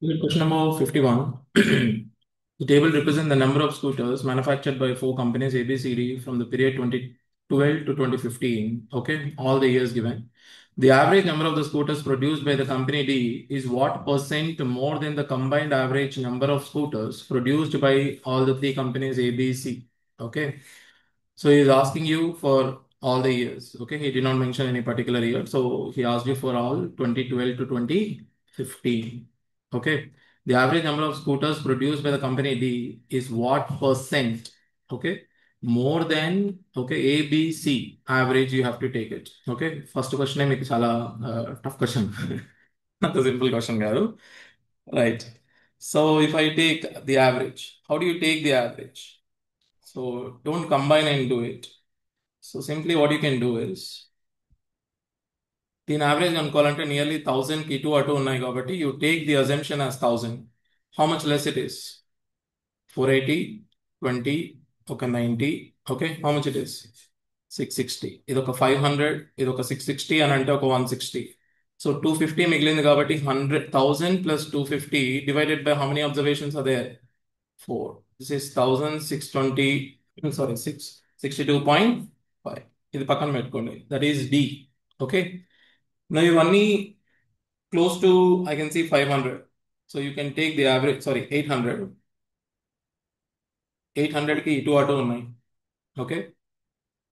Good. Question number 51. The table represents the number of scooters manufactured by four companies A, B, C, D from the period 2012 to 2015. Okay, all the years given. The average number of the scooters produced by the company D is what percent more than the combined average number of scooters produced by all the three companies A, B, C. Okay, so he's asking you for all the years. Okay, he did not mention any particular year. So he asked you for all 2012 to 2015. Okay. The average number of scooters produced by the company D is what percent? Okay. More than A, B, C average you have to take it. Okay. First question మీకు చాలా tough question. Not a simple question కాదు. Right. So if I take the average, how do you take the average? So don't combine and do it. So simply what you can do is దీని average అనుకోవాలంటే nearly 1000 కి ఇటు అటు ఉన్నాయి కాబట్టి you take the assumption as 1000. How much less it is? 480, 20, ఒక 90. Okay, how much it is? 660. ఇది ఒక 500, ఇది ఒక 660 అని అంటే ఒక 160. So 250 మిగిలింది కాబట్టి 100,000 plus 250 divided by how many observations are there? 4. This is 1620, sorry, 662.5. ఇది పక్కన పెట్టుకోండి. That is D. Okay. Now ఇవన్నీ close to, I can see 500. So you can take the average, sorry, 800. 800 కి ఇటు అటు ఉన్నాయి. Okay.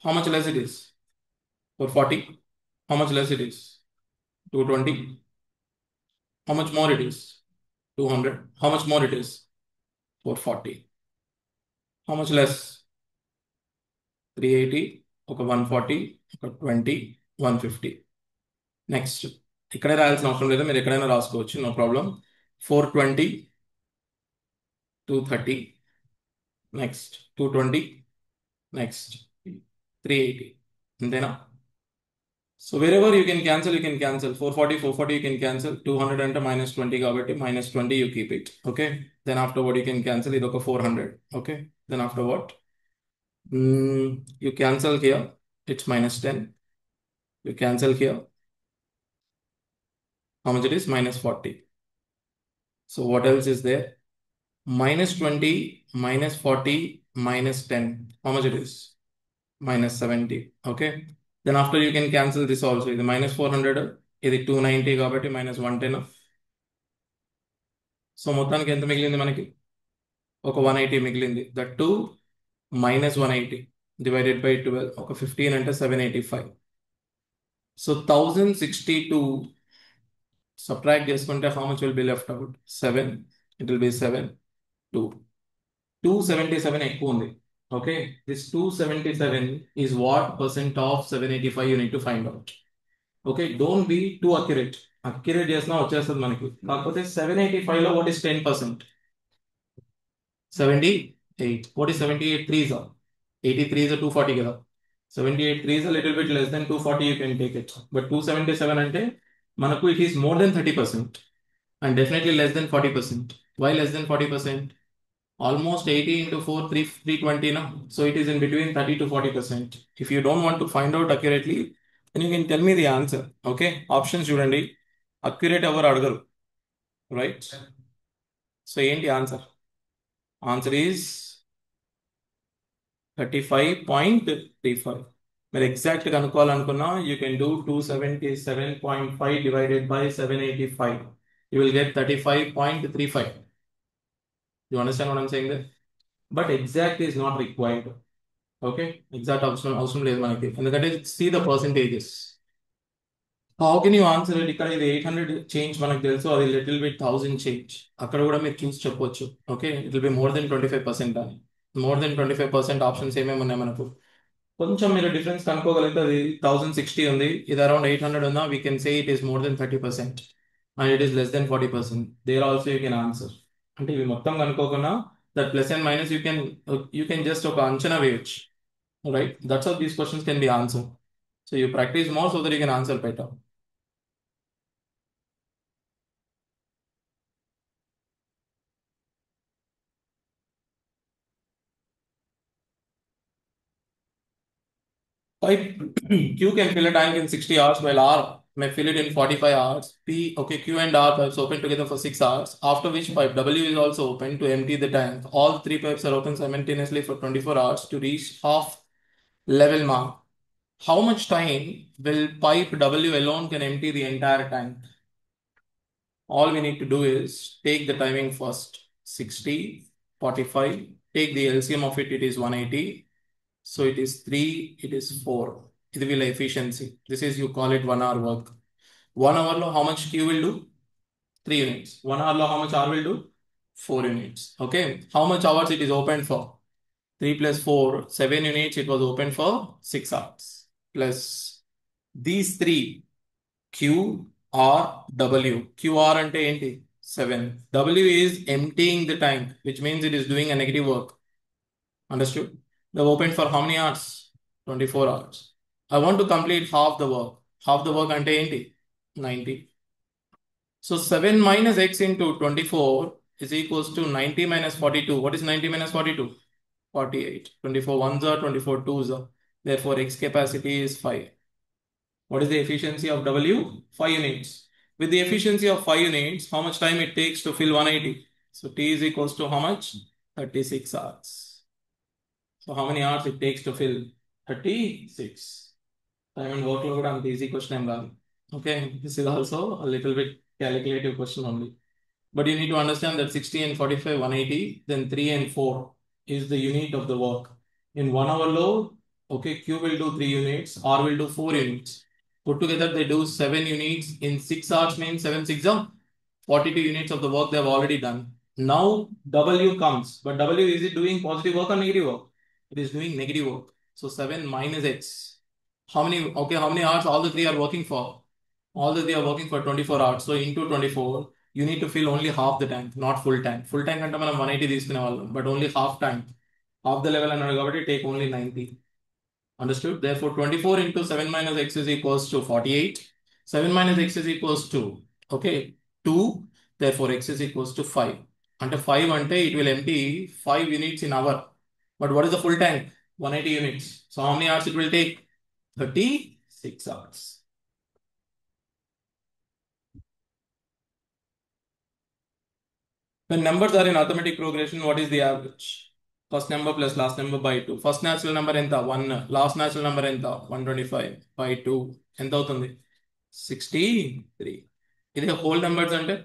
How much less it is? 440. How much less it is? 220. How much more it is? 200. How much more it is? 440. How much less? 380. ఒక 140. ఒక 20. 150. Next ఇక్కడే రాయాల్సిన అవసరం లేదు, మీరు ఎక్కడైనా రాసుకోవచ్చు, నో ప్రాబ్లం. 420, 230, next 220, next 380. అంతేనా? So wherever you can cancel, you can cancel. 440, 440 you can cancel. 200 అంటే -20 కాబట్టి -20 you keep it. Okay. Then after what you can cancel ఇది ఒక 400. Okay. Then after what? You cancel here. It's -10. You cancel here. How much it is? -40. So what else is there? -20, -40, -10. How much it is? -70. Okay. Then after you can cancel this also. ఇది -400. ఇది 290 కాబట్టి -110. So మొత్తానికి ఎంత మిగిలింది మనకి? ఒక 180 మిగిలింది. That to -180 divided by 12. ఒక 15 అంటే 785. సో 1062 సబ్ట్రాక్ట్ చేసుకుంటే how much will be left out? 7. It will B 7, 2. 277 ఎక్కువ ఉంది. Okay, this 277 is what percent of 785 you need to find out. Okay, don't be two accurate. Accurate చేసినా వచ్చేస్తుంది మనకి. కాకపోతే 785లో what is 10%? 78. What is 78 threes are? 83 is a 240 కదా. 78 threes a little bit less than 240 you can take it. But 277 అంటే మనకు it is more than 30% and definitely less than 40%. Why less than 40%? Almost 80 into 4, 320 now. So it is in between 30 to 40%. If you don't want to find out accurately, then you can tell me the answer. Okay, options చూడండి. Accurate ఎవరు అడగరు, right? So ఏంటి answer? Answer is 35.35. మీరు exact కనుక్కోవాలనుకున్నా you can do 277.5 divided by 785. You will get 35.35. You understand what I'm saying that? But exact is not required. Okay, exact అవసరం లేదు మనకి, ఎందుకంటే see the percentages. How can you answer it? ఇక్కడ ఇది 800 change మనకు తెలుసు, అది లిటిల్ బిట్ 1000 చేంజ్. అక్కడ కూడా మీరు చూసి చెప్పొచ్చు. Okay, it will be more than 25% అని. మోర్ దెన్ 25% ఆప్షన్స్ ఏమేమి ఉన్నాయి మనకు? కొంచెం మీరు డిఫరెన్స్ కనుక్కోగలిగితే అది 1060 ఉంది, ఇది అరౌండ్ 800 ఉందా, we can say it is more than 30% and it is less than 40%. There also you can answer. అంటే ఇవి మొత్తం కనుక్కోకుండా that plus and minus you can just ఒక అంచనా వేయొచ్చు, right? That's how these questions can be answer. So you practice more so that you can answer better. Type Q can fill a tank in 60 hours while R may fill it in 45 hours. P, okay, Q and R pipes open together for 6 hours, after which pipe W is also open to empty the tank. All three pipes are open simultaneously for 24 hours to reach half level mark. How much time will pipe W alone can empty the entire tank? All we need to do is take the timing first. 60, 45. Take the LCM of it, it is 180. So it is 3, it is 4. It will efficiency. This is you call it 1 hour work. 1 hour lo how much Q will do? 3 units. 1 hour lo how much R will do? 4 units. Okay. How much hours it is open for? 3 plus 4, 7 units. It was open for 6 hours. Plus these three Q, R, W. QR ante enti 7. W is emptying the tank, which means it is doing a negative work. Understood? They've opened for how many hours? 24 hours. I want to complete half the work. Half the work ante enti 90. So 7 minus x into 24 is equals to 90 minus 42. What is 90 minus 42? 48. 24 ones are 24 twos are. Therefore, x capacity is 5. What is the efficiency of W? 5 units. With the efficiency of 5 units, how much time it takes to fill 180? So T is equals to how much? 36 hours. So how many hours it takes to fill? 36. Time and workload and the easy question. Okay, this is also a little bit calculative question only. But you need to understand that 60 and 45, 180, then 3 and 4 is the unit of the work. In 1 hour load, okay, Q will do 3 units, R will do 4 units. Put together, they do 7 units. In 6 hours means 7 6 are 42 units of the work they have already done. Now W comes, but W is it doing positive work or negative work? It is doing negative work. So 7 minus X. How many, okay, how many hours all the three are working for? All the three are working for 24 hours. So into 24, you need to fill only half the tank, not full tank. Full tank అంటే మనం 180 తీసుకునే వాళ్ళం, but only half tank. Half the level అన్నాడు కాబట్టి take only 90. Understood? Therefore, 24 into 7 minus x is equals to 48. 7 minus x is equals to, okay, 2. Therefore, x is equals to 5. అంటే 5 అంటే it will empty 5 units in hour. But what is the full tank? 180 units. So how many hours it will take? 36 hours. When numbers are in arithmetic progression, what is the average? First number plus last number by 2. First natural number ఎంత 1. Last natural number ఎంత 125 by 2. ఎంత అవుతుంది 63. ఇది whole numbers అంటే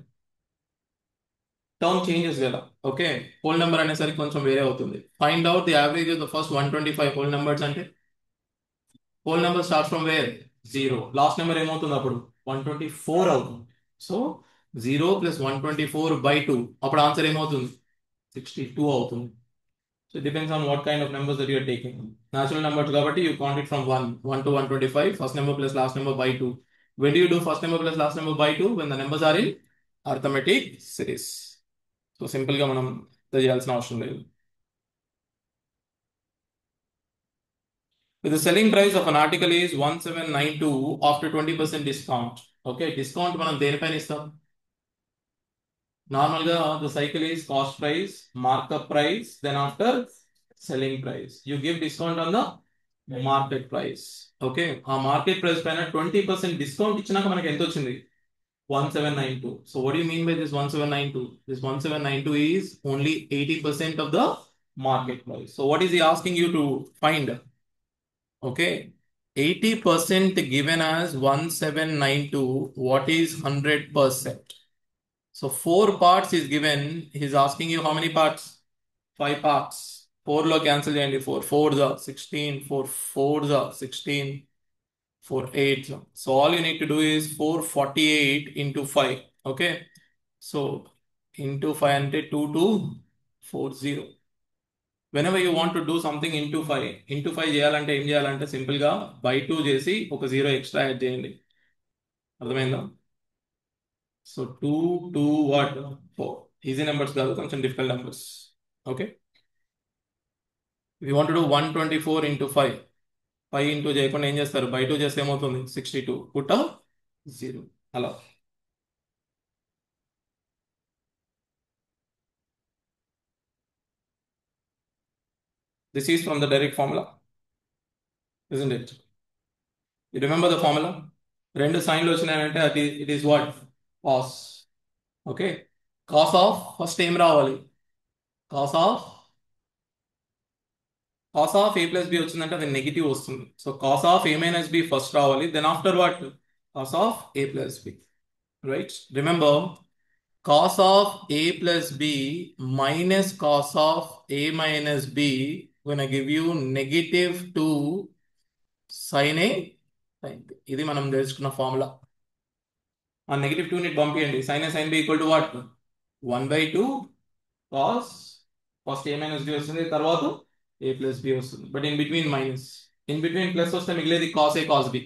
term changes కదా. Okay, whole number అనేసరికి కొంచెం వేరే అవుతుంది. Find out the average of the first 125 whole numbers అంటే whole number start from where 0. Last number ఏమవుతుంది అప్పుడు 124 అవుతుంది. సో 0 plus 124 by 2 అప్పుడు ఆన్సర్ ఏమవుతుంది 62 అవుతుంది. So it depends on what kind of numbers that you are taking. Natural numbers కాబట్టి you count it from 1 to 125, first number plus last number by 2. When do you do first number plus last number by 2? When the numbers are in arithmetic series. So simple గా మనం చేయాల్సిన అవసరం లేదు. With the selling price of an article is 1792 after 20% discount. Okay, discount మనం దేనిపైన ఇస్తాం? Normal గా the cycle is cost price, markup price, then after selling price. You give discount on the market price. Okay, ఆ market price పైన 20% discount ఇచ్చినాక మనకి ఎంత వచ్చింది 1792. So what you mean by this 1792? This 1792 is only 80% of the market price. So what is he asking you to find? Okay, 80% given as 1792. What is 100%? So 4 parts is given. He's asking you how many parts? 5 parts. 4 లో cancel చేయండి. 4 4 16, 4 4 16, 4 8. So all you need to do is 448 into 5. Okay, so into 5 అంటే 2240. Whenever you want to do something into 5 చేయాలంటే ఏం చేయాలంటే simple గా by 2 చేసి ఒక 0 extra add చేయండి. అర్థమైందా? So 2 2 what 4. ఈజీ నెంబర్స్ కాదు, కొంచెం difficult numbers. Okay, if you want to do 124 into 5, 5 into చేయకుండా ఏం చేస్తారు? బై 2 చేస్తే ఏమవుతుంది 62. పుట్ 0 అలా. This is from the direct formula, isn't it? You remember the formula? రెండు సైన్లు వచ్చినాయంటే అది it is what cos. Okay, cos of first ఏం రావాలి? Cos of cos of A plus B వచ్చిందంటే అది నెగిటివ్ వస్తుంది. So cos of A minus B first రావాలి, then after what? Cos of A plus B. Right, remember, cos of a plus b minus cos of a minus b gonna give you negative 2 sin a sin b. ఇది మనం తెలుసుకున్న formula. ఆ negative 2 ని పంపించండి. sin a sin b equal to what? 1/2 cos first a minus b వస్తుంది, తర్వాత a plus b వస్తుంది. But in between minus, in between plus వస్తే మిగిలేది cos a cos b.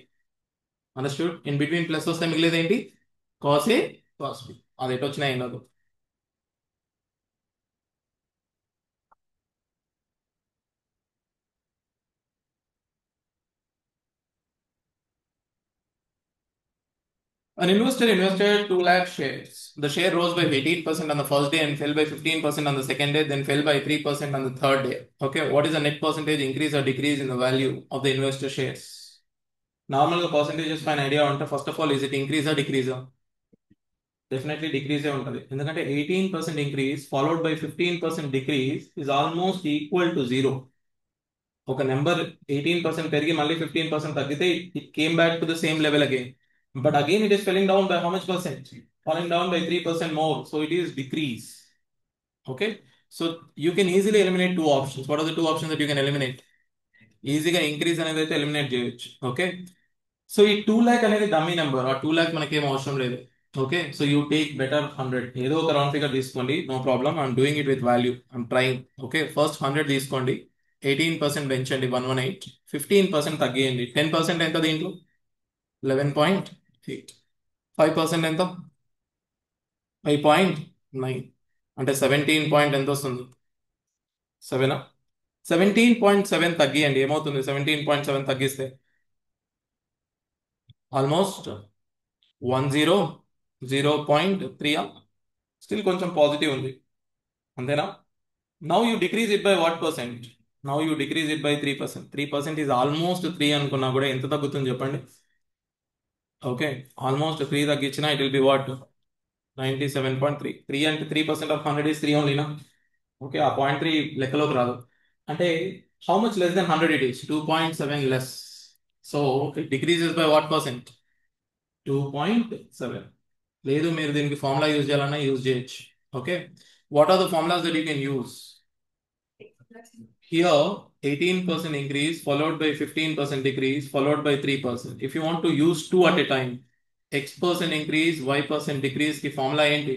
Understood? In between plus వస్తే మిగిలేది ఏంటి? cos a cos b. అది ఎటు వచ్చినా ఏం కాదు. An investor invested 2 lakh shares. The share rose by 18% on the first day and fell by 15% on the second day, then fell by 3% on the third day. Okay, what is the net percentage increase or decrease in the value of the investor shares? Normal the percentage is an idea on. First of all, is it increase or decrease? Definitely decrease. ఎందుకంటే 18% increase followed by 15% decrease is almost equal to 0. ఒక number 18% పెరిగి మళ్ళీ 15% తగ్గితే it came back to the same level again. But again, it is falling down by how much percent? Falling down by 3% more. So it is decrease. Okay. So you can easily eliminate two options. What are the two options that you can eliminate? ఈజీగా increase అనేది అయితే eliminate చేయొచ్చు. Okay, so ఈ 2 lakh అనేది dummy number. ఆ 2 lakh మనకేం అవసరం లేదు. Okay, so you take better 100. ఏదో ఒక రౌండ్ ఫిగర్ తీసుకోండి, no problem. I'm doing it with value, I'm trying. Okay, first 100 తీసుకోండి, 18% పెంచండి 118, 15% తగ్గియండి. 10% ఎంత దీంట్లో? 11.8. 5% ఎంత? 5.9. అంటే 17 పాయింట్ ఎంత వస్తుంది? 7. 17.7 తగ్గియండి, ఏమవుతుంది? 17.7 తగ్గిస్తే ఆల్మోస్ట్ 100.3. స్టిల్ కొంచెం పాజిటివ్ ఉంది, అంతేనా? Now you decrease it by what percent? Now you decrease it by 3%. 3% is almost 3 అనుకున్నా కూడా ఎంత తగ్గుతుంది చెప్పండి? ఓకే, ఆల్మోస్ట్ 3 తగ్గించినా ఇట్ విల్ బి వాట్? 97.3. 3 అంటే 3% ఆఫ్ 100 ఈస్ 3 ఓన్లీనా? ఓకే, ఆ 0.3 లెక్కలోకి రాదు. అంటే how much less than 100 it is? 2.7 లెస్. So it decreases by what percent? 2.7. లేదు, మీరు దీనికి ఫార్ములా యూజ్ చేయాలన్నా యూజ్ చేయొచ్చు. Okay, what are the formulas that you can use? Here 18% increase followed by 15% decrease followed by 3%. If you want to use two at a time, x% increase, y% decrease की formula ఏంటి?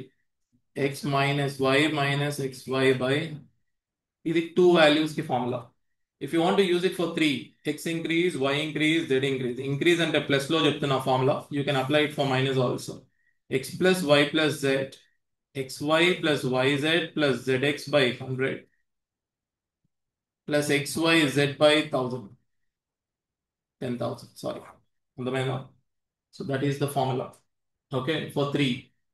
x minus y minus xy by ఇది two values की formula. If you want to use it for 3, x increase, y increase, z increase. Increase అంటే plus లో చెప్తున్న formula, you can apply it for minus also. x plus y plus z, xy plus yz plus zx by 100 plus xyz by 1000. 10,000, sorry. So that is the formula. Okay, for 3.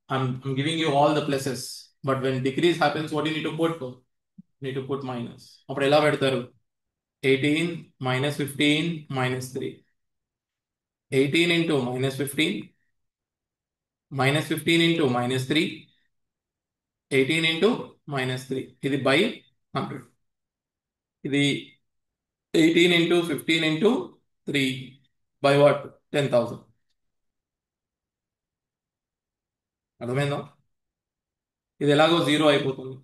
I'm giving you all the pluses. But when decrease happens, what do you need to put? You need to put minus. అప్పుడు ఎలా పెడతారు? 18 minus 15 minus 3. 18 into minus 15 minus 15 into minus 3 18 into minus 3. ఇది by 100. ఇది 18 into 15 into 3 by what? 10,000. అర్థమైందా? ఇది ఎలాగో zero అయిపోతుంది.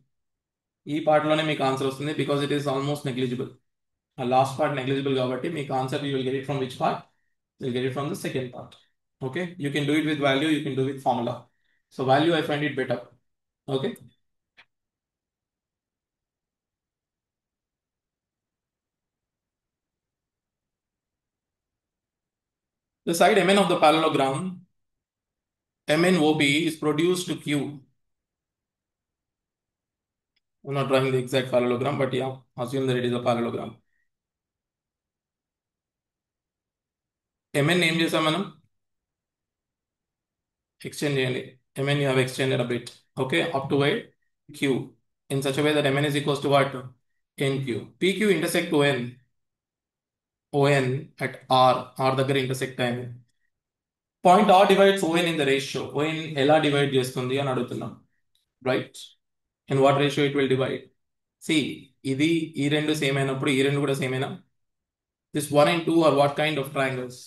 ఈ పార్ట్లోనే మీకు ఆన్సర్ వస్తుంది, because it is almost negligible. ఆ లాస్ట్ పార్ట్ నెగ్లిజిబుల్ కాబట్టి మీకు answer you will get it from which part? You will get it from the second part. Okay, you can do it with value, you can do with formula. So value I find it better. Okay, the side mn of the parallelogram MNOP is produced to Q. I'm not drawing the exact parallelogram, but yeah, assume that it is a parallelogram. MN ఏం చేసాం మనం? Extend చేయండి. MN you have extended a bit. Okay, up to where? Q. In such a way that MN is equals to what? NQ. PQ intersect ON at R దగ్గర intersect అయింది. Point R divides ON in the ratio. ON ఎలా divide చేస్తుంది అని అడుగుతున్నాం, right? In what ratio it will divide? See, ఇది ఈ రెండు same అయినప్పుడు ఈ రెండు కూడా సేమ్ అయినా, this 1 and 2 are what kind of triangles?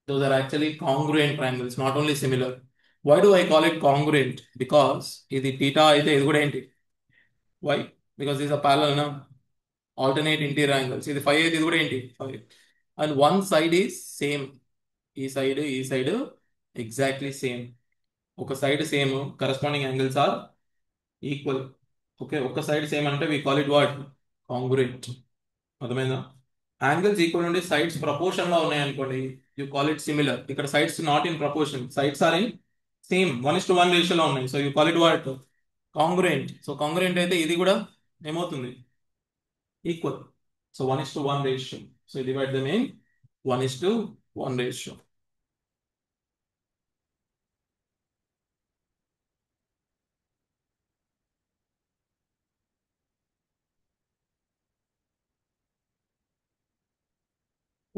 Those are actually congruent triangles, not only similar. Why do I call it congruent? Because ఇది theta అయితే ఇది కూడా ఏంటి? Why? Because these are parallel now, alternate interior angles. ఇది 5 అయితే ఇది కూడా ఏంటి? 5. And one side is same. ఈ సైడ్ ఎగ్జాక్ట్లీ సేమ్. ఒక side same, corresponding angles are equal. Okay, ఒక సైడ్ సేమ్ అంటే we call it what? Congruent. అర్థమైందా? యాంగిల్స్ ఈక్వల్ ఉండి సైడ్స్ ప్రపోర్షన్ లో ఉన్నాయి అనుకోండి, యూ కాల్ ఇట్ సిమిలర్. ఇక్కడ sides not in proportion, sides are in same 1:1 రేషియోలో ఉన్నాయి. So you call it what? Congruent. So congruent అయితే ఇది కూడా ఏమవుతుంది? Equal. So 1:1 ratio. So divide them in 1:1 ratio.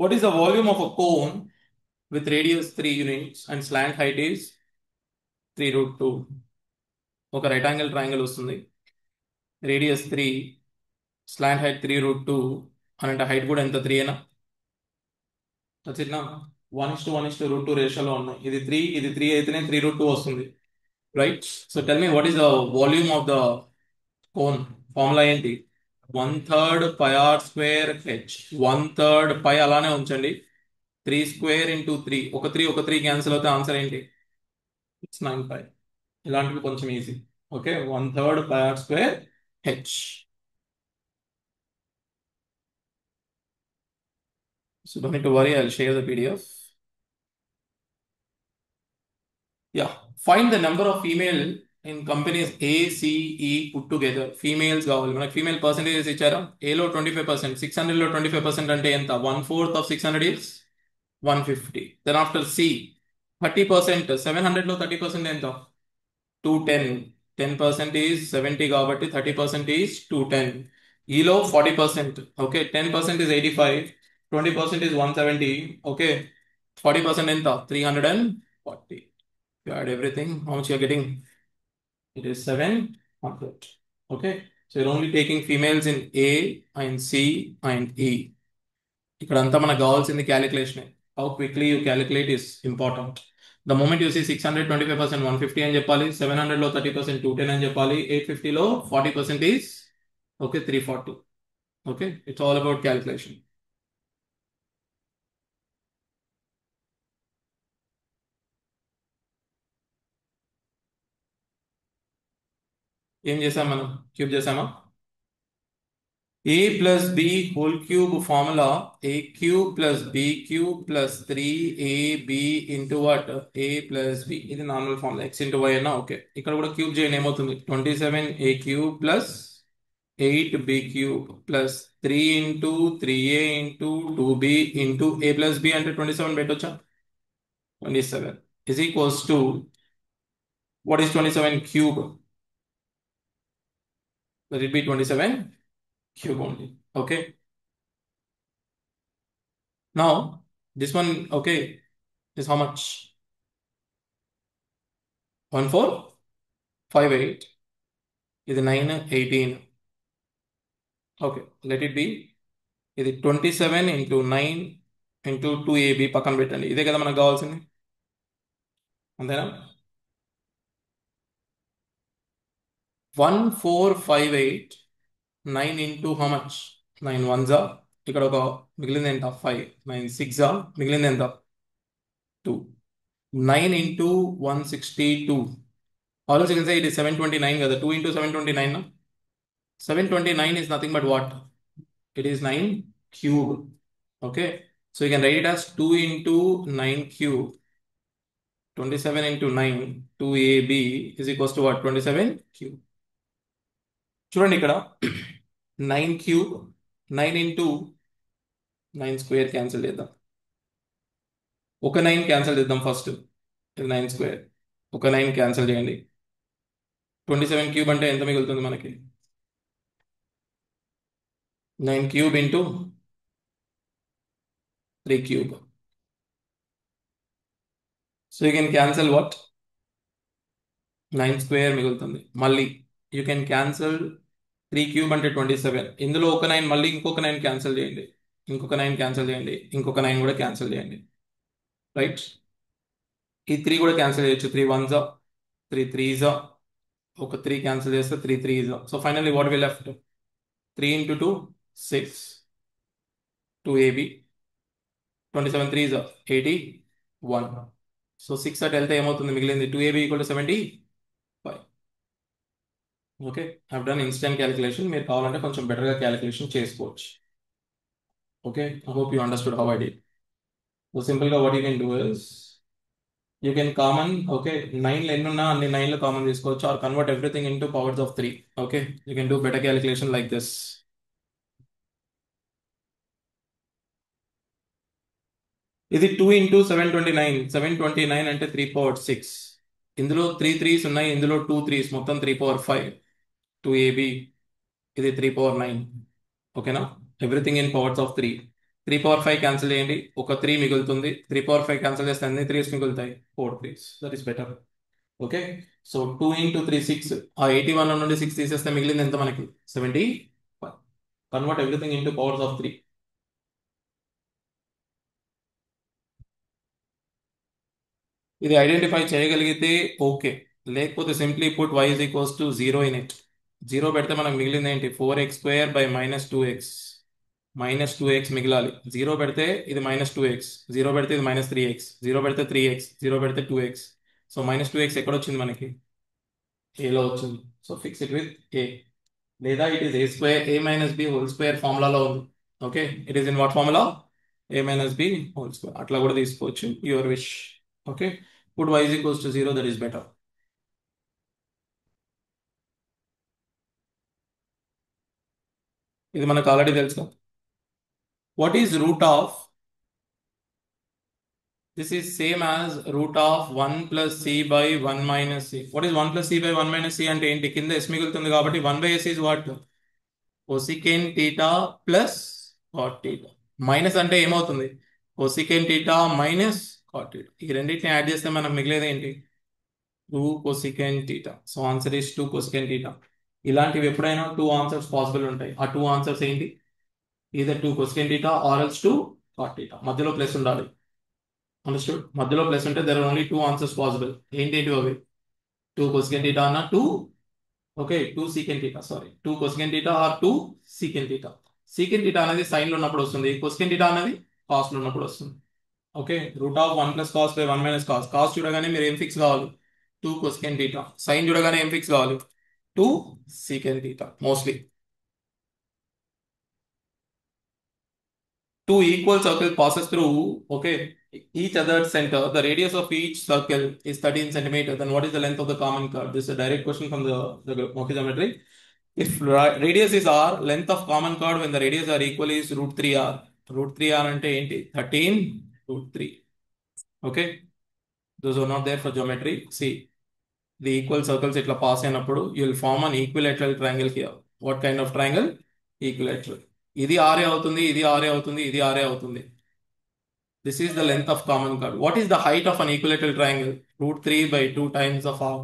What is the volume of a cone with radius 3 units and slant height is 3√2? ఒక right angle triangle వస్తుంది, radius 3, slant height 3√2 అని అంటే height కూడా ఎంత? 3 అయినా వచ్చినా 1:1:√2 రేషియోలో ఉన్నాయి. ఇది 3, ఇది 3 అయితేనే 3√2 వస్తుంది, right? So tell me what is the volume of the cone? Formula ఏంటి? 1/3 పై ఆర్ స్క్వేర్ హెచ్. 1/3 పై అలానే ఉంచండి, 3 స్క్వేర్ ఇంటూ 3. ఒక 3 క్యాన్సిల్ అవుతే ఆన్సర్ ఏంటి? It's 9 pi. ఇలాంటివి కొంచెం easy. Okay, 1/3 pi or square H. So don't need to worry, I'll share the PDF. Yeah, find the number of female in companies A, C, E put together. Females కావాలి మనకి. Female percentages ఇచ్చారా? ఏలో 25%, 600లో 25% అంటే ఎంత? 1/4 of 600 is 150. Then after C, 30%, 700లో 30% ఎంత? 210. 10% is 70 కాబట్టి 30% is 210. ఈలో 40%. Okay, 10% is 85, 20% is 170. Okay, 40% ఎంత? 340. You add everything, how much you are getting? It is 700. Okay, so you're only taking females in A and C and E. ఇక్కడ అంతా మనకు కావాల్సింది calculation. How quickly you calculate is important. The moment you see 600 25% 150 అని చెప్పాలి, 700లో 30% 210 అని చెప్పాలి, 850లో 40% is okay 340. Okay, it's all about calculation. ఏం చేసాం మనం? క్యూబ్ చేసామా? A plus B whole cube formula, A cube plus B cube plus 3AB into what? A plus B. ఇది normal formula, x into y అన్నా okay. ఇక్కడ కూడా cube చేయండి, ఏమవుతుంది? 27A cube plus 8B cube plus 3 into 3A into 2B into A plus B అంటే 27 పెట్టొచ్చా? 27 is equals to what is 27 cube? Let it be 27 cube only. Okay. Now this one, okay, is how much? 1458. ఇది 9 18. Okay, let it be. ఇది 27 into 9 into 2AB పక్కన పెట్టండి. ఇదే కదా మనకు కావాల్సింది, అంతేనా? 1458, 9 ఇంటూ హౌ మచ్? 9 1 ఇక్కడ ఒక మిగిలింది ఎంత? 5. 9 6 మిగిలింది ఎంత? 2. 9 into 162. Also you can say it is 729 కదా. 2 into 729 no? 729 is nothing but what? It is 9 cube. Okay, so you can write it as 2 into 9 cube. 27 into 9, 2AB is equals to what? 27 cube. చూడండి ఇక్కడ 9 cube, 9 into 9 square cancel చేద్దాం. ఒక 9 cancel చేద్దాం first. ఇది 9 square, ఒక 9 cancel చేయండి. 27 cube అంటే ఎంత మిగులుతుంది మనకి? 9 cube into 3 cube. So you can cancel what 9 square మిగులుతుంది. మళ్ళీ యూ కెన్ క్యాన్సల్ 3 క్యూబ్ అంటే 27. ఇందులో ఒక 9 మళ్ళీ ఇంకొక 9 క్యాన్సిల్ చేయండి, ఇంకొక 9 క్యాన్సిల్ చేయండి, ఇంకొక 9 కూడా క్యాన్సిల్ చేయండి. రైట్, ఈ 3 కూడా క్యాన్సిల్ చేయొచ్చు. 3 1 జా, 3 3 జా, ఒక 3 క్యాన్సిల్ చేస్తే 3 3 జా. So finally what we left, 3 into 2 6, 2ab, 27 3 జా 81. సో 6 అటు వెళ్తే ఏమవుతుంది, మిగిలింది 2ab equal to 75. Okay, I've done instant calculation. మీరు కావాలంటే కొంచెం బెటర్గా క్యాలిక్యులేషన్ చేసుకోవచ్చు. Okay, I hope you understood how I did. So సింపుల్గా what you can do is, you can common, okay, 9 ఎన్ని ఉన్నా అన్ని 9 కామన్ తీసుకోవచ్చు, or convert everything into powers of 3. Okay, you can do better calculation like this. ఇది 2 into 729. 729 అంటే 3/6. ఇందులో 3 3s ఉన్నాయి, ఇందులో 2 3s, మొత్తం 3/5. 2ab, ఇది 3/9. ఓకేనా, everything in powers of 3. 3/5 cancel చేయండి, ఒక 3 మిగులుతుంది. 3/5 క్యాన్సిల్ చేస్తే అన్ని 3s మిగులుతాయి, 4 3s. That is better. Okay, so 2 into 3 6. ఆ 81 నుండి 6 తీసేస్తే మిగిలింది ఎంత మనకి, 75. Convert everything into powers of 3. ఇది ఐడెంటిఫై చేయగలిగితే ఓకే, లేకపోతే simply put y is equals to 0 in it. 0 పెడితే మనకు మిగిలింది ఏంటి, 4x² by -2x. -2x మిగిలాలి. 0 పెడితే ఇది -2x, 0 పెడితే ఇది -3x, 0 పెడితే 3x, 0 పెడితే 2x. సో -2x ఎక్కడ వచ్చింది మనకి, ఏలో వచ్చింది. So fix it with a, లేదా ఇట్ ఈస్ a² ఫార్ములాలో ఉంది. Okay, it is in what formula, a - b² అట్లా కూడా తీసుకోవచ్చు, your wish. Okay, put y is equals to 0, that is better. ఇది మనకు ఆల్రెడీ తెలుసు. What is root of, this is same as root of 1 + c by 1 - c. What is 1 + c by 1 - c అంటే ఏంటి, కింద s మిగులుతుంది కాబట్టి 1/s is what, cosecant theta plus cot theta. Minus అంటే ఏమవుతుంది, cosecant theta minus cot theta. ఈ రెండింటిని add చేస్తే మనకు మిగిలేది ఏంటి, 2 cosecant theta. So answer is 2 cosecant theta. ఇలాంటివి ఎప్పుడైనా 2 ఆన్సర్స్ పాసిబుల్ ఉంటాయి. ఆ 2 ఆన్సర్స్ ఏంటి, either 2 cosecant theta or else 2 cot theta. మధ్యలో ప్లస్ ఉండాలి. అండర్స్టూడ్, మధ్యలో ప్లస్ ఉంటే there are only 2 answers possible. ఏంటి అవి, 2 cosecant theta అన్న 2, okay, 2 secant theta, sorry, 2 cosecant theta or 2 secant theta. Secant theta అనేది సైన్ లో ఉన్నప్పుడు వస్తుంది, cosecant theta అనేది కాస్ట్ లో ఉన్నప్పుడు వస్తుంది. Okay, root of 1 + cos by 1 - cos. Cost చూడగానే మీరు ఏం ఫిక్స్ కావాలి, 2 cosecant theta. సైన్ చూడగానే ఏం ఫిక్స్ కావాలి, 2 secant theta. Mostly two equal circles passes through, okay, each other's center. The radius of each circle is 13 centimeter. Then what is the length of the common curve? This is a direct question from the Moki geometry. If radius is r, length of common chord when the radius are equal is √3r. √3r అంటే ఏంటి, 13 √3. Okay, those are not there for geometry. See, the equal circles itla pass అయినప్పుడు you will form an equilateral triangle here. What kind of triangle, equilateral. ఇది ఆరే అవుతుంది, ఇది ఆరే అవుతుంది, ఇది ఆరే అవుతుంది. This is the length of common chord. What is the height of an equilateral triangle? √3 by 2 times of r.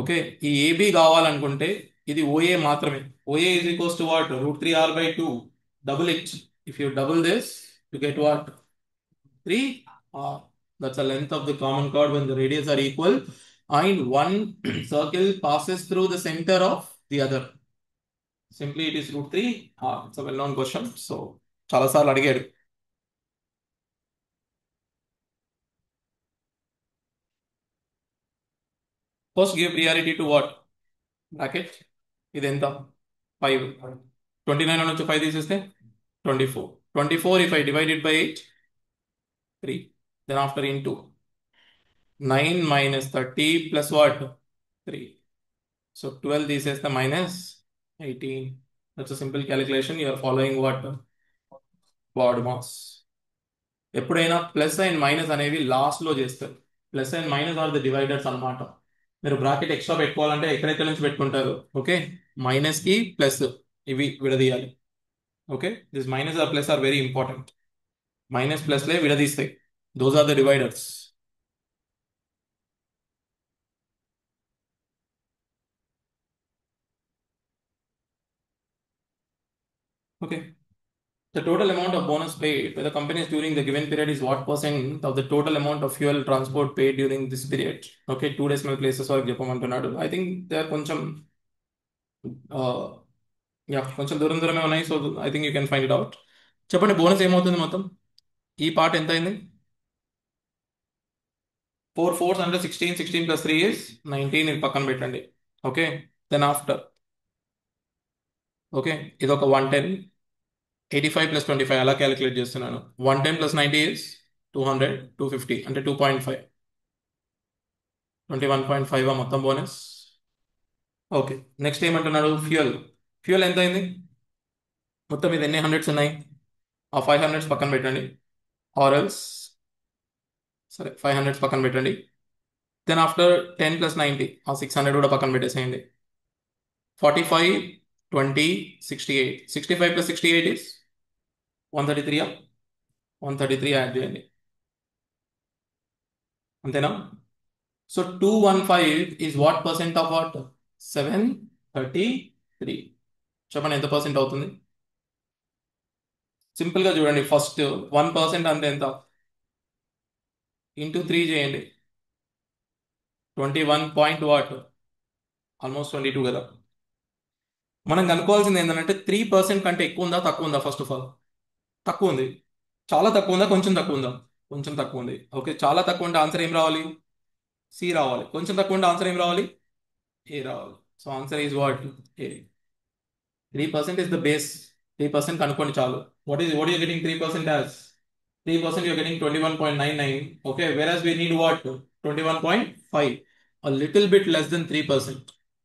Okay, ఈ AB కావాలనుకుంటే ఇది OA మాత్రమే. OA is equals to what, √3r by 2. Double it, if you double this you get what, 3r. That's the length of the common chord when the radius are equal and one circle passes through the center of the other. Simply it is √3r. It's a well-known question. So చాలా సార్లు అడిగాడు. First give priority to what, bracket, ఇది ఎంత, 5. 29 నుంచి 5 తీసేస్తే 24. 24 if I divide it by 8, 3. Then after into 9 minus 30 plus what, 3. So 12 తీసేస్తే minus 18. That's a simple calculation. You are following what, BODMAS. ఎప్పుడైనా plus and minus అనేవి last లో చేస్తారు. Plus and minus are the dividers అన్నమాట. మీరు bracket extra పెట్టుకోవాలంటే ఎక్కడెక్కడ నుంచి పెట్టుకుంటారు, ఓకే, మైనస్ కి ప్లస్ ఇవి విడదీయాలి. Okay, this minus or plus are very important. Minus plus లే విడదీస్తాయి, those are the dividers. Okay. The total amount of bonus paid by the companies during the given period is what percent of the total amount of fuel transport paid during this period? Okay, 2 decimal places వరకు చెప్పమంటున్నాడు. I think they are కొంచెం కొంచెం దూరం దూరమే ఉన్నాయి. So I think you can find it out. చెప్పండి bonus ఏమవుతుంది మొత్తం? ఈ పార్ట్ ఎంత అయింది? 4 4s అంటే 16, 16 plus 3 is 19. ఇది పక్కన పెట్టండి. ఓకే, దెన్ ఆఫ్టర్ ఓకే ఇది ఒక 110, 85 plus 25 అలా క్యాలిక్యులేట్ చేస్తున్నాను. 110 plus 90 is 200, 250 అంటే 2.5, 21.5 మొత్తం బోనస్. ఓకే, నెక్స్ట్ ఏమంటున్నాడు? ఫ్యూయల్. ఫ్యూయల్ ఎంత అయింది మొత్తం? ఇది ఎన్ని హండ్రెడ్స్ ఉన్నాయి? ఆ 500 పక్కన పెట్టండి. ఆర్ఎల్స్ సరే 500 పక్కన పెట్టండి. దెన్ ఆఫ్టర్ 10 plus 90 ఆ 600 కూడా పక్కన పెట్టేసేయండి. 45, 20, 68. 65 plus 68 is 133. 133 యాడ్ చేయండి, అంతేనా? So 215 is what percent of what? 733. చెప్పండి ఎంత పర్సెంట్ అవుతుంది? సింపుల్ గా చూడండి, ఫస్ట్ 1% అంటే ఎంత? ఇంటూ 3 చేయండి. 21 పాయింట్ వాట్? ఆల్మోస్ట్ 22 కదా. మనం కనుక్కోవాల్సింది ఏంటంటే 3% కంటే ఎక్కువ ఉందా తక్కువ ఉందా? ఫస్ట్ ఆఫ్ ఆల్ తక్కువ ఉంది. చాలా తక్కువ ఉందా కొంచెం తక్కువ ఉందా? కొంచెం తక్కువ ఉంది. ఓకే, చాలా తక్కువ ఉంటే ఆన్సర్ ఏం రావాలి? సి రావాలి. కొంచెం తక్కువ ఉంటే ఆన్సర్ ఏం రావాలి? ఏ రావాలి. So answer is what? A. 3% is the base. 3% కనుక్కోండి చాలు. What are you getting 3% as? 3% you're getting 21.99. Okay, whereas we need what? 21.5. A little bit less than 3%.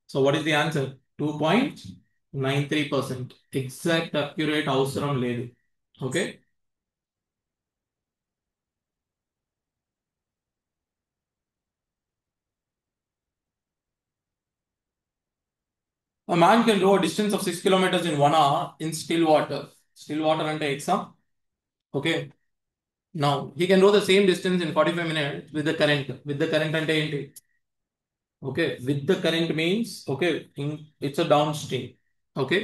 So what is the answer? 2.93%. Exact accurate అవసరం లేదు. Okay. A man can row a distance of 6 kilometers in 1 hour in still water. Still water అంటే exam. Okay. Now he can row the same distance in 45 minutes with the current. With the current అంటే ఏంటి? Okay, with the current means okay, it's a downstream. Okay,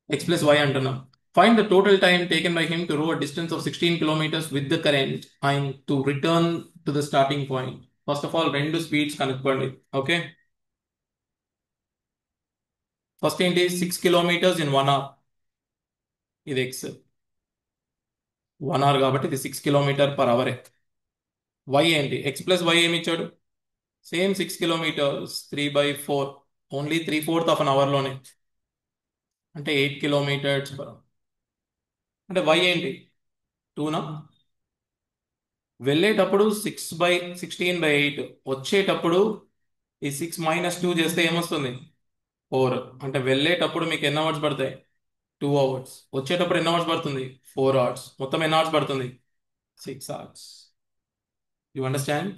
x plus y అంటున్నాం. Find the total time taken by him to row a distance of 16 kilometers with the current and to return to the starting point. First of all, రెండు speeds కనుక్కోండి. Okay, first ఏంటి? 6 kilometers in 1 hour. ఇది x. 1 hour కాబట్టి ఇది 6 km/h. y ఏంటి? x plus y ఏమి ఇచ్చాడు? Same 6 kilometers, 3/4, only 3/4 of an hour లోనే, అంటే 8 km/h. అంటే y ఏంటి? 2నా? వెళ్ళేటప్పుడు 6/16/8, వచ్చేటప్పుడు ఈ 6 - 2 చేస్తే ఏమొస్తుంది? 4. అంటే వెళ్ళేటప్పుడు మీకు ఎన్ని అవర్స్ పడతాయి? 2 అవర్స్. వచ్చేటప్పుడు ఎన్ని అవర్స్ పడుతుంది? 4 అవర్స్. మొత్తం ఎన్ని అవర్స్ పడుతుంది? 6 hours. You understand?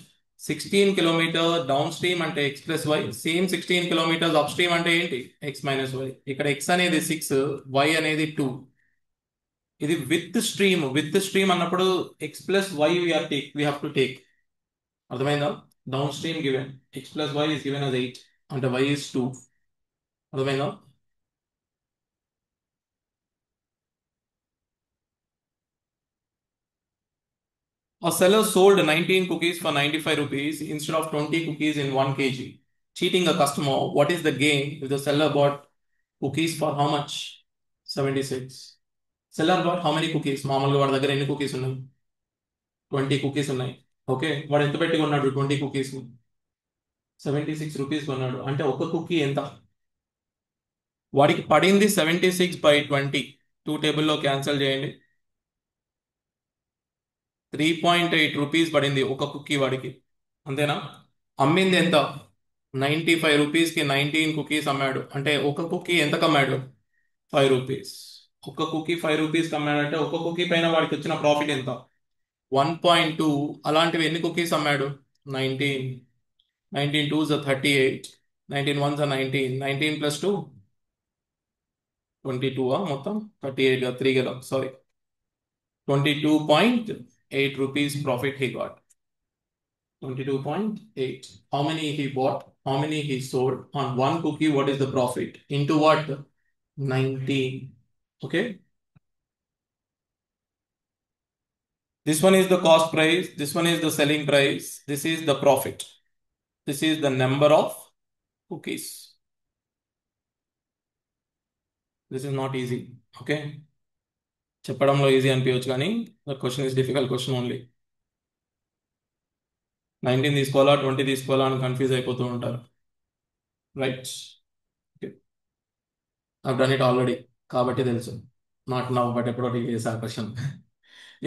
16 kilometre downstream అంటే x plus Y, same 16 kilometres upstream అంటే ఏంటి? x - y. ఇక్కడ x అనేది 6, y అనేది 2. ఇది విత్ స్ట్రీమ్. విత్ స్ట్రీమ్ అన్నప్పుడు x plus y we have to take. అర్థమైందా? Downstream given x plus y is given as 8 అంటే y is 2. అర్థమైందా? A seller sold 19 cookies for 95 rupees instead of 20 cookies in 1 kg, cheating a customer. What is the gain if the seller bought cookies for how much? 76. Seller bought how many cookies? మామూలుగా వాడి దగ్గర ఎన్ని cookies ఉన్నాయి? 20 cookies ఉన్నాయి. Okay, వాడు ఎంత పెట్టి కొన్నాడు 20 కుకీస్? 76 రూపీస్ కొన్నాడు. అంటే ఒక కుకీ ఎంత? వాడికి పడింది 76/20. 2 టేబుల్లో క్యాన్సిల్ చేయండి. 3.8 రూపీస్ పడింది ఒక కుకీ వాడికి, అంతేనా? అమ్మింది ఎంత? 95 రూపీస్కి 19 కుకీస్ అమ్మాడు. అంటే ఒక కుకీ ఎంత అమ్మాడు? 5 రూపీస్. ఒక కుకీ 5 రూపీస్కి అమ్మాడంటే ఒక కుకీ పైన వాడికి వచ్చిన ప్రాఫిట్ ఎంత? 1.2. అలాంటివి ఎన్ని cookies అమ్మాడు? 19. 19 2s are 38. 19 1s are 19. 19 plus 2 22. మొత్తం 38 గా 3 కదా, sorry, 22.8 rupees profit he got. 22.8. How many he bought? How many he sold? On one cookie, what is the profit? Into what? 19. Okay. This one is the cost price. This one is the selling price. This is the profit. This is the number of cookies. This is not easy. Okay. చెప్పడంలో easy అనిపించవచ్చు కానీ the question is difficult question only. 19 తీసుకోవాలా 20 తీసుకోవాలా అని confuse అయిపోతూ ఉంటారు. Right. I've done it already. కాబట్టి తెలుసు. Not now, but ఎప్పుడో చేసా question.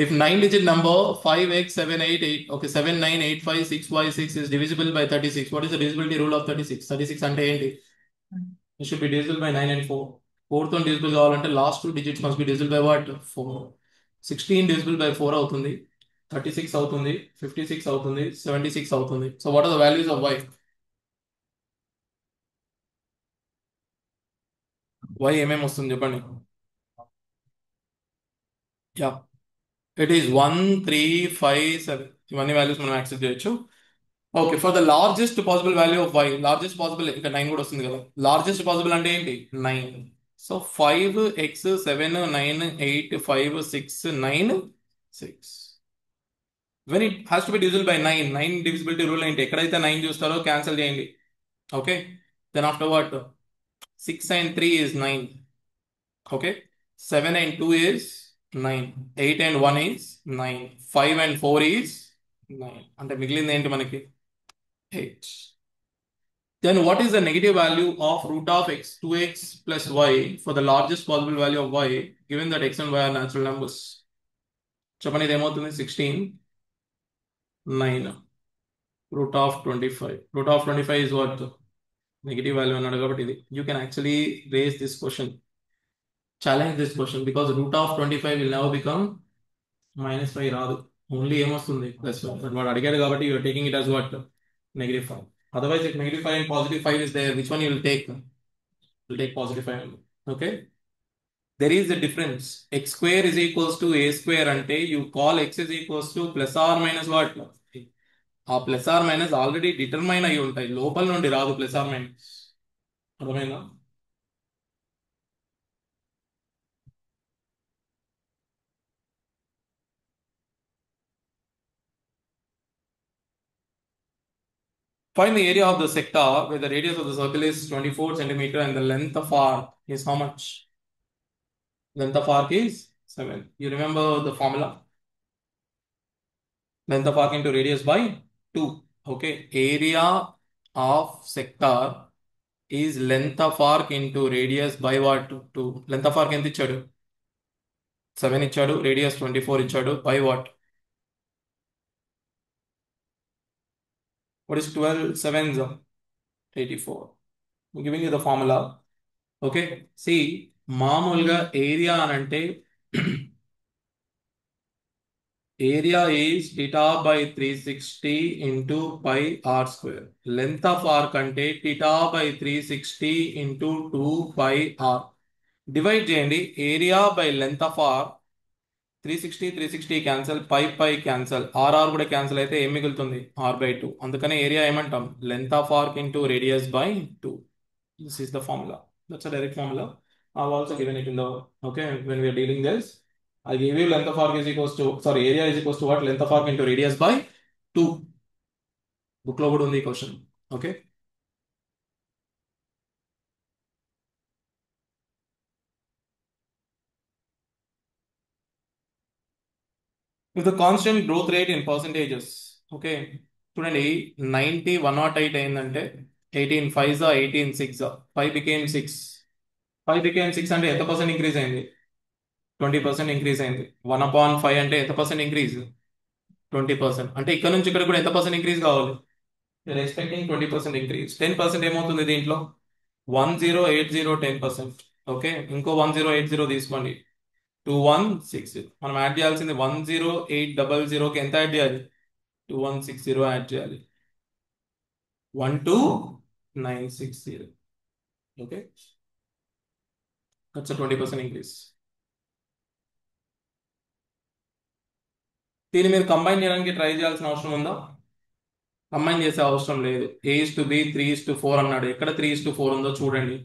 If 9-digit number 5x788, okay, 79856y6 is divisible by 36, what is the divisibility rule of 36? 36 అంటే ఏంటి? It should be divisible by 9 and 4. 4 తో divisible కావాలంటే last two digits must be divisible by what? 4. 16 divisible by 4 అవుతుంది. 36 అవుతుంది. 56 అవుతుంది. 76 అవుతుంది. So what are the values of y? y ఏమేమి వస్తుంది చెప్పండి. Yeah, it is 1, 3, 5, 7. ఇవన్నీ వాల్యూస్ మనం యాక్సెప్ట్ చేయొచ్చు. Okay, for the largest possible value of y, largest possible ఇంకా 9 కూడా వస్తుంది కదా. లార్జెస్ట్ పాసిబుల్ అంటే ఏంటి? 9. So 5x 7 9 8 5 6 9 6. When it has to be divisible by 9. 9 divisibility rule ఏంటి? ఎక్కడైతే 9 చూస్తారో క్యాన్సిల్ చేయండి. Okay, then after what? 6 and 3 is 9. Okay, 7 and 2 is 9. 8 and 1 is 9. 5 and 4 is 9. అంటే మిగిలింది ఏంటి మనకి? 8. Then what is the negative value of root of x, 2x plus y for the largest possible value of y given that x and y are natural numbers? చెప్పండి, ఇది ఏమవుతుంది? 16, 9. Root of 25. Root of 25 is what? Negative value అన్నాడు కాబట్టి ఇది. You can actually raise this question. Challenge this question because root of 25 will now become -5 రాదు. Only ఏమొస్తుంది? +1. But వాడు అడిగాడు కాబట్టి you are taking it as what? -5. Otherwise, if -5 and +5 is there, which one you will take? You'll take +5. Okay. There is a difference. X square is equals to a square అంటే you call x is equals to plus or minus what? ఆ plus or minus already determine అయి ఉంటాయి, లోపల నుండి రాదు plus or minus. అర్థమైందా? Find the area of the sector where the radius of the circle is 24 centimeter and the length of arc is how much? Length of arc is 7. You remember the formula? Length of arc into radius by 2. Okay. Area of sector is length of arc into radius by what? 2. Length of arc ఎంత ఇచ్చాడు? 7 ఇచ్చాడు. Radius 24 ఇచ్చాడు. By what? What is 12 sevens? 84. I'm giving you the formula. Okay. See, మామూలుగా area అని అంటే area is theta by 360 into pi r square. Length of arc అంటే theta by 360 into 2 pi r. Divide చేయండి. Area by length of R. 360 360 cancel, pi cancel, RR కూడా cancel అయితే ఏం మిగులుతుంది? r/2. అందుకనే ఏరియా ఏమంటాం? Length of arc into radius by 2. This is the formula. That's a direct formula. I've also given it in the, okay, when we are dealing this, I gave you length of arc is equals to, sorry, area is equals to what? Length of arc into radius by 2. Book లో కూడా ఉంది ఈ question. Okay. If the constant growth rate in percentages, okay, చూడండి 90 108 అయిందంటే 18 5 18 6 5 became 6. 5 became 6 అంటే ఎంత percent increase అయింది? 20% increase అయింది. 1/5 అంటే ఎంత పర్సెంట్ ఇంక్రీజ్? 20%. అంటే ఇక్కడ నుంచి ఇక్కడ కూడా ఎంత పర్సెంట్ ఇంక్రీజ్ కావాలి? you're expecting 20% increase. 10% ఏమవుతుంది దీంట్లో? 1080 10%. ఓకే, ఇంకో 1080 తీసుకోండి. 2160. మనం యాడ్ చేయాల్సింది 10800కి ఎంత యాడ్ చేయాలి? 2160 యాడ్ చేయాలి. 12960. Okay, that's 20% increase. దీన్ని మీరు కంబైన్ చేయడానికి ట్రై చేయాల్సిన అవసరం ఉందా? కంబైన్ చేసే అవసరం లేదు. A:B 3:4 అన్నాడు. ఎక్కడ 3:4 ఉందో చూడండి.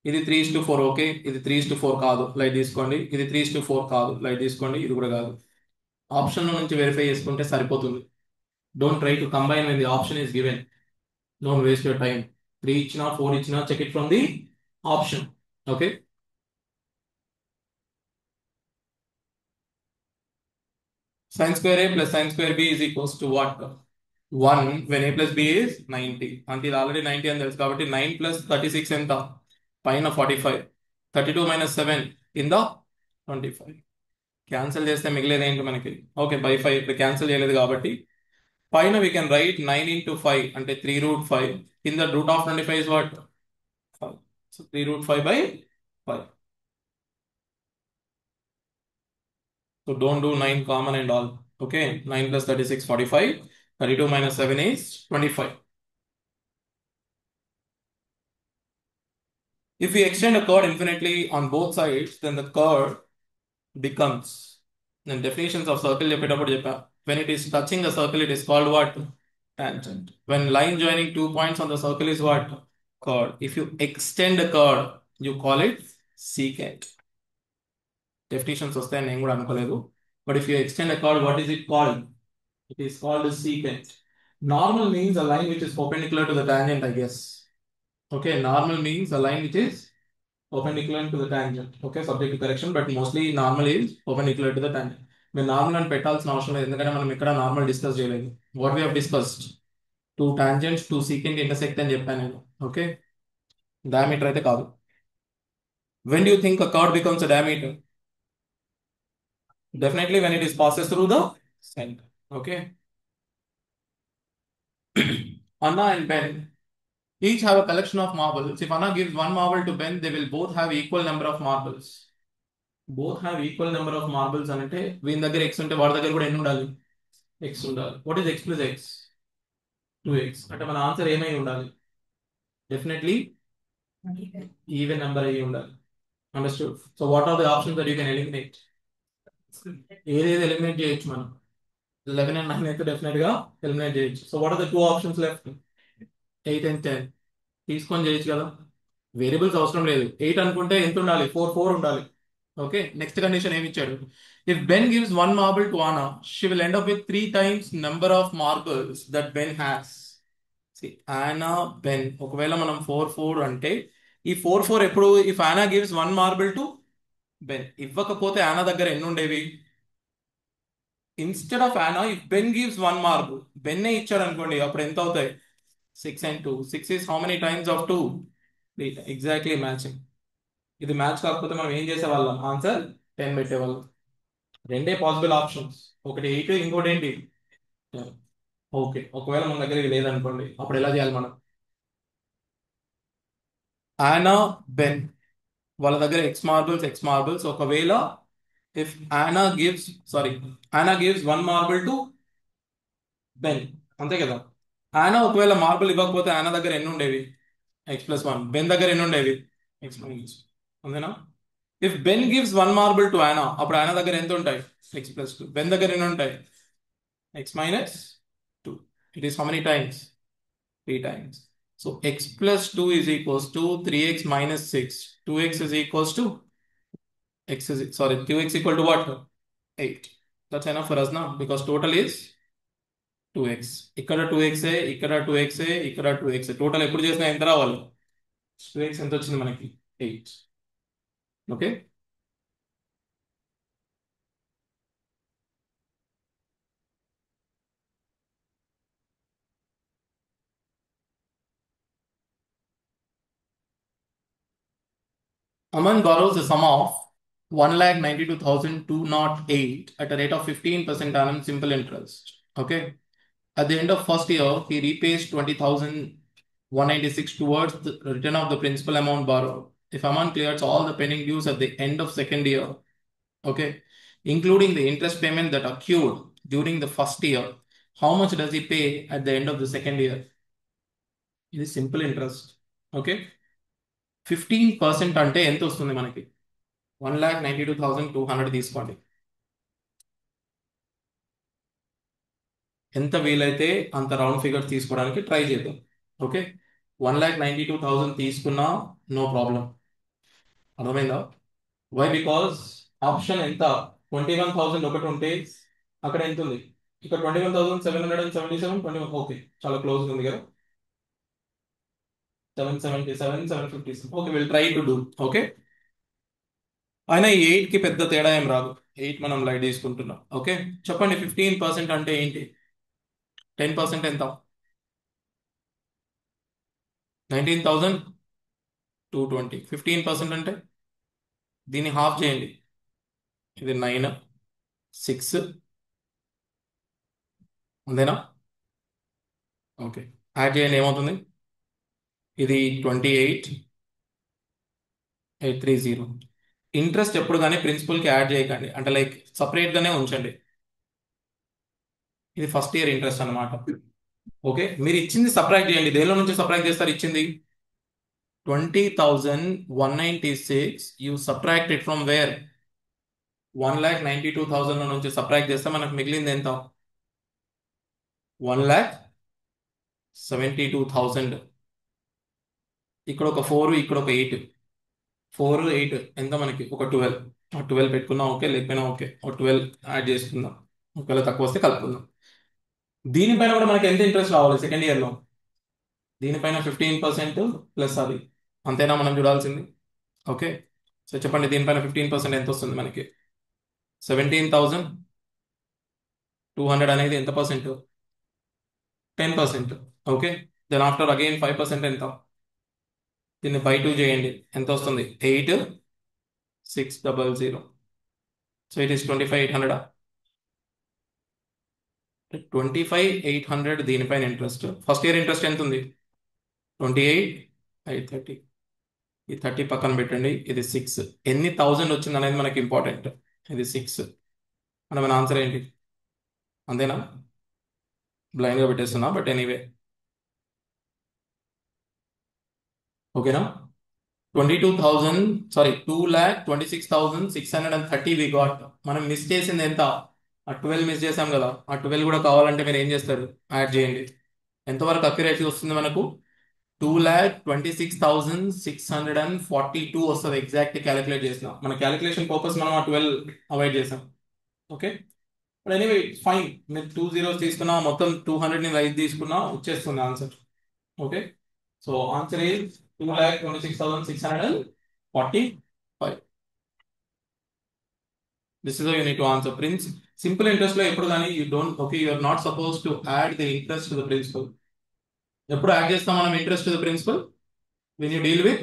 ఇది 3:4. ఓకే, ఇది 3:4 కాదు, లైట్ తీసుకోండి. ఇది 3:4 కాదు, లైట్ తీసుకోండి. ఇది కూడా కాదు. ఆప్షన్ నుంచి వెరిఫై చేసుకుంటే సరిపోతుంది. Don't try to combine when the option is given. Don't waste your time. 3 ఇచ్చినా 4 ఇచ్చినా check it from the option. Okay. Sin square a plus sin square b is equals to what? 1 when a plus b is 90. అంటే ఇది already 90 అని తెలుసు కాబట్టి 9 plus 36 ఎంత? పైన 45. 32 minus 7 కింద 25. క్యాన్సిల్ చేస్తే మిగిలేదు ఏంటి మనకి? ఓకే, బై 5 ఇప్పుడు క్యాన్సిల్ చేయలేదు కాబట్టి పైన వీ కెన్ రైట్ 9 ఇంటూ 5 అంటే 3 రూట్ 5. కింద root of 25 is what? 5. So 3 root 5 by 5. So don't do 9 common and all. Okay, 9 plus 36, 45. 32 minus 7 is 25. If we extend a chord infinitely on both sides, then the chord becomes. Then definitions of circle చెప్పేటప్పుడు చెప్పా. When it is touching the circle, it is called what? Tangent. When line joining 2 points on the circle is what? Chord. If you extend a chord, you call it secant. Definitions వస్తాయని నేను కూడా అనుకోలేదు. But if you extend a chord, what is it called? It is called a secant. Normal means a line which is perpendicular to the tangent, I guess. Okay, normal means a line which is perpendicular to the tangent. Okay, subject to correction, but mostly normal is perpendicular to the tangent. మేము normal అని పెట్టాల్సిన అవసరం లేదు, ఎందుకంటే మనం ఇక్కడ normal discuss చేయలేదు. What we have discussed, two tangents two secant intersect అని చెప్పాను నేను. ఓకే, డయామీటర్ అయితే కాదు. When do think a curve becomes a diameter? Definitely when it is passes through the center. Okay. Anna and Ben each have a collection of marbles. If Anna gives one marble to Ben, they will both have equal number of marbles. Both have equal number of marbles అంటే వీని దగ్గర x ఉంటే వాడి దగ్గర కూడా ఎన్ని ఉండాలి? x ఉండాలి. What is x plus x? 2x. అంటే మన ఆన్సర్ ఏమై ఉండాలి? డెఫినెట్లీ ఈవెన్ నెంబర్ అయ్యి ఉండాలి. Understood? So what are the options that you can eliminate? ఏదేది ఎలిమినేట్ చేయొచ్చు మనం? 11 and 9 అయితే డెఫినెట్ గా ఎలిమినేట్ చేయొచ్చు. So what are the two options left? 8 and 10 తీసుకొని చేయొచ్చు కదా. వేరియబుల్స్ అవసరం లేదు. 8 అనుకుంటే ఎంత ఉండాలి? 4 ఉండాలి. ఓకే, నెక్స్ట్ కండిషన్ ఏమి ఇచ్చాడు? If Ben gives one marble to Anna, she will end up with 3 times number of marbles that Ben has. Anna Ben, ఒకవేళ మనం 4 అంటే ఈ 4 ఎప్పుడు? If Anna gives one marble to Ben. ఇవ్వకపోతే Anna దగ్గర ఎన్ని ఉండేవి? Instead of Anna, if Ben gives one marble, బెన్నే ఇచ్చాడు అనుకోండి, అప్పుడు ఎంత అవుతాయి? 6 and 2. 6 is how many times of 2? 3. Exactly matching. ఇది మ్యాచ్ కాకపోతే మనం ఏం చేసేవాళ్ళం? ఆన్సర్ 10 పెట్టేవాళ్ళం. రెండే పాసిబుల్ ఆప్షన్స్, ఒకటి 8, ఇంకోటి ఏంటి? 10. ఓకే, ఒకవేళ మన దగ్గర ఇది లేదనుకోండి, అప్పుడు ఎలా చేయాలి మనం? ఆనా బెన్ వాళ్ళ దగ్గర ఎక్స్ మార్బుల్స్. ఒకవేళ if Anna gives one marble to Ben, అంతే కదా. ఆనా ఒకవేళ మార్బుల్ ఇవ్వకపోతే ఆనా దగ్గర ఎన్ని ఉండేవి? x+1. బెన్ దగ్గర ఎన్ని ఉండేవి? x-. అంతేనా? If Ben gives one marble to Anna, అప్పుడు ఆనా దగ్గర ఎంత ఉంటాయి? x+2. బెన్ దగ్గర ఎన్ని ఉంటాయి? x-2. It is how many times? 3 times. So x+2 is equals to 3x minus 6. 2x is equals to 2x equal to what? 8. That's enough for us now because total is 2x. ఇక్కడ 2x, ఇక్కడ 2x, ఇక్కడ 2x. Total ఎప్పుడు చేసినా ఎంత రావాలి? 2x ఎంత వచ్చింది మనకి? 8. Okay. Aman borrows a sum of 1,92,208 at a rate of 15% annum simple interest. Okay. At the end of first year, he repays 20,196 towards the return of the principal amount borrowed. If Aman clears all the pending dues at the end of second year, okay, including the interest payment that accrued during the first year, how much does he pay at the end of the second year? It is simple interest. Okay. 15% అంటే ఎంత వస్తుంది మనకి? 1,92,200 తీసుకోండి. ఎంత వీలైతే అంత round figure తీసుకోవడానికి try చేద్దాం. ఓకే, 1,92,000 తీసుకున్నా నో ప్రాబ్లం. అర్థమైందా? వై? బికాస్ ఆప్షన్ ఎంత? 21,000 ఒకటి ఉంటే అక్కడ ఎంత ఉంది? ఇక్కడ 21,777, 21. ఓకే, చాలా క్లోజ్ ఉంది కదా. 777, 757. Okay, will try to do. Okay, అయినా ఈ 8కి పెద్ద తేడా ఏం రాదు. 8 మనం లైట్ తీసుకుంటున్నాం. ఓకే, చెప్పండి 15% అంటే ఏంటి? 10% ఎంత? 19,220. 15% అంటే దీన్ని హాఫ్ చేయండి. ఇది 9, 6 అంతేనా? ఓకే, యాడ్ చేయండి ఏమవుతుంది? ఇది 28,830. ఇంట్రెస్ట్ ఎప్పుడు కానీ ప్రిన్సిపల్కి యాడ్ చేయకండి, అంటే లైక్ సపరేట్గానే ఉంచండి. ఇది ఫస్ట్ ఇయర్ ఇంట్రెస్ట్ అన్నమాట. ఓకే, మీరు ఇచ్చింది సబ్ట్రాక్ట్ చేయండి. దేనిలో నుంచి సబ్ట్రాక్ట్ చేస్తారు? ఇచ్చింది 20,196. You subtract it from where? 1,92,000 నుంచి సబ్ట్రాక్ట్ చేస్తే మనకు మిగిలింది ఎంత? 1,72,000. ఇక్కడ ఒక 4, ఇక్కడ ఒక 8. 4, 8 ఎంత మనకి? ఒక 12. 12 పెట్టుకున్నాం ఓకే, లేకపోయినా ఓకే. ఒక 12 యాడ్ చేసుకుందాం. ఒకవేళ తక్కువ వస్తే కలుపుకుందాం. దీనిపైన కూడా మనకి ఎంత ఇంట్రెస్ట్ రావాలి సెకండ్ ఇయర్లో? దీనిపైన 15% ప్లస్ అది. అంతేనా మనం చూడాల్సింది? ఓకే, సో చెప్పండి దీనిపైన 15% ఎంత వస్తుంది మనకి? 17,200 అనేది ఎంత percent? 10%. Okay, then after again 5% ఎంత? దీన్ని బై 2 చేయండి, ఎంత వస్తుంది? 8,600. So it is 25,800. 25,800 దీనిపైన ఇంట్రెస్ట్. ఫస్ట్ ఇయర్ ఇంట్రెస్ట్ ఎంత ఉంది? 28,830. ఈ 30 పక్కన పెట్టండి. ఇది 6. ఎన్ని థౌజండ్ వచ్చింది అనేది మనకి ఇంపార్టెంట్. ఇది 6 అంటే మన ఆన్సర్ ఏంటి? అంతేనా? బ్లైండ్గా పెట్టేస్తున్నా, బట్ ఎనీవే. ఓకేనా? 22,000, సారీ 2,26,630 వి గాట్. మనం మిస్ చేసింది ఎంత? ఆ 12 మిస్ చేసాం కదా. ఆ 12 కూడా కావాలంటే మీరు ఏం చేస్తారు? యాడ్ చేయండి. ఎంతవరకు అక్యురేసీ వస్తుంది మనకు? 2,26,642 వస్తుంది. ఎగ్జాక్ట్ క్యాలిక్యులేట్ చేసిన మన క్యాలిక్యులేషన్ పర్పస్ మనం ఆ 12 అవాయిడ్ చేసాం. Okay, but anyway fine. మీరు 2 zeros తీసుకున్నా, మొత్తం 200ని రైట్ తీసుకున్నా వచ్చేస్తుంది answer. Okay, so answer is 2,26,645. This is you need to answer. Simple interest లో ఎప్పుడు కానీ you don't, okay, you are not suppose to add the interest to the principal. ఎప్పుడు యాడ్ చేస్తాం మనం interest to the principal? when you deal with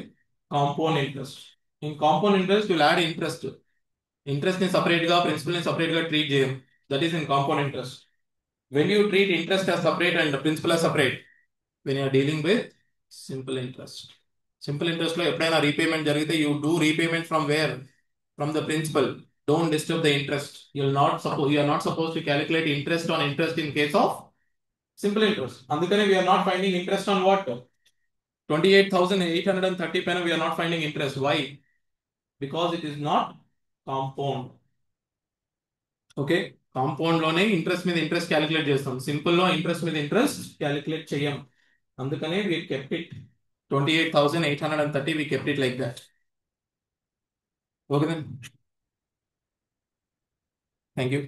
compound interest. In compound interest, you'll add interest. Interest ని separate గా, principal ని separate గా treat చేయం. That is in compound interest. When you treat interest as separate and principal as separate, when you are dealing with simple interest. Simple interest లో ఎప్పుడైనా repayment జరిగితే you do repayment from where? From the principal. Don't disturb the interest. You are not supposed to calculate interest on interest in case of simple interest. అందుకనే we are not finding interest on what? 28,830 పైన we are not finding interest. Why? Because it is not compound. Okay, compound లోనే interest మీద interest calculate చేస్తాం. Simple లో interest మీద interest calculate చేయం. అందుకనే we kept it 28,830. we kept it like that. Okay then, thank you.